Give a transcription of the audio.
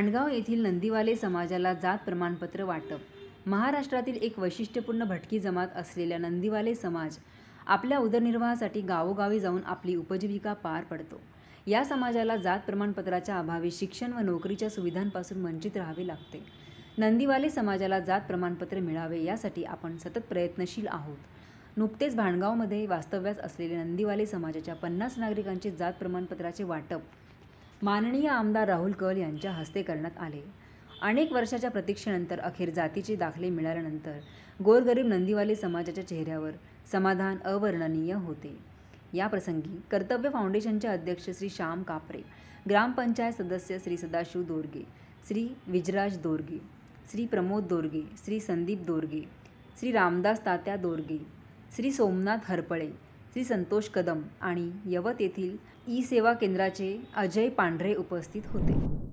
भांडगाव येथील नंदीवाले समाजाला जात प्रमाणपत्र वाटप. महाराष्ट्रातील एक वैशिष्ट्यपूर्ण भटकी जमात असलेल्या नंदीवाले समाज आपल्या उदरनिर्वाहासाठी गावोगावी जाऊन आपली उपजीविका पार पडतो. या समाजाला जात प्रमाणपत्राच्या अभावी शिक्षण व नोकरीच्या सुविधांपासून वंचित राहावे लागते. नंदीवाले समाजाला जात प्रमाणपत्र मिळावे यासाठी आपण सतत प्रयत्नशील आहोत. नुकतेच भांडगावमध्ये वास्तव्यास असलेल्या नंदीवाले समाजाच्या 50 नागरिकांचे जात प्रमाणपत्राचे वाटप माननीय आमदार राहुल कल यांच्या हस्ते करण्यात आले. अनेक वर्षाच्या प्रतीक्षेनंतर अखेर जातीचे दाखले मिळाल्यानंतर गोरगरीब नंदीवाले समाजाच्या चेहऱ्यावर समाधान अवर्णनीय होते. याप्रसंगी कर्तव्य फाउंडेशनचे अध्यक्ष श्री श्याम कापरे, ग्रामपंचायत सदस्य श्री सदाशिव दोरगे, श्री विजराज दोरगे, श्री प्रमोद दोरगे, श्री संदीप दोरगे, श्री रामदास तात्या दोरगे, श्री सोमनाथ हरपळे, श्री संतोष कदम आणि यवत येथील ई सेवा केंद्राचे अजय पांढरे उपस्थित होते.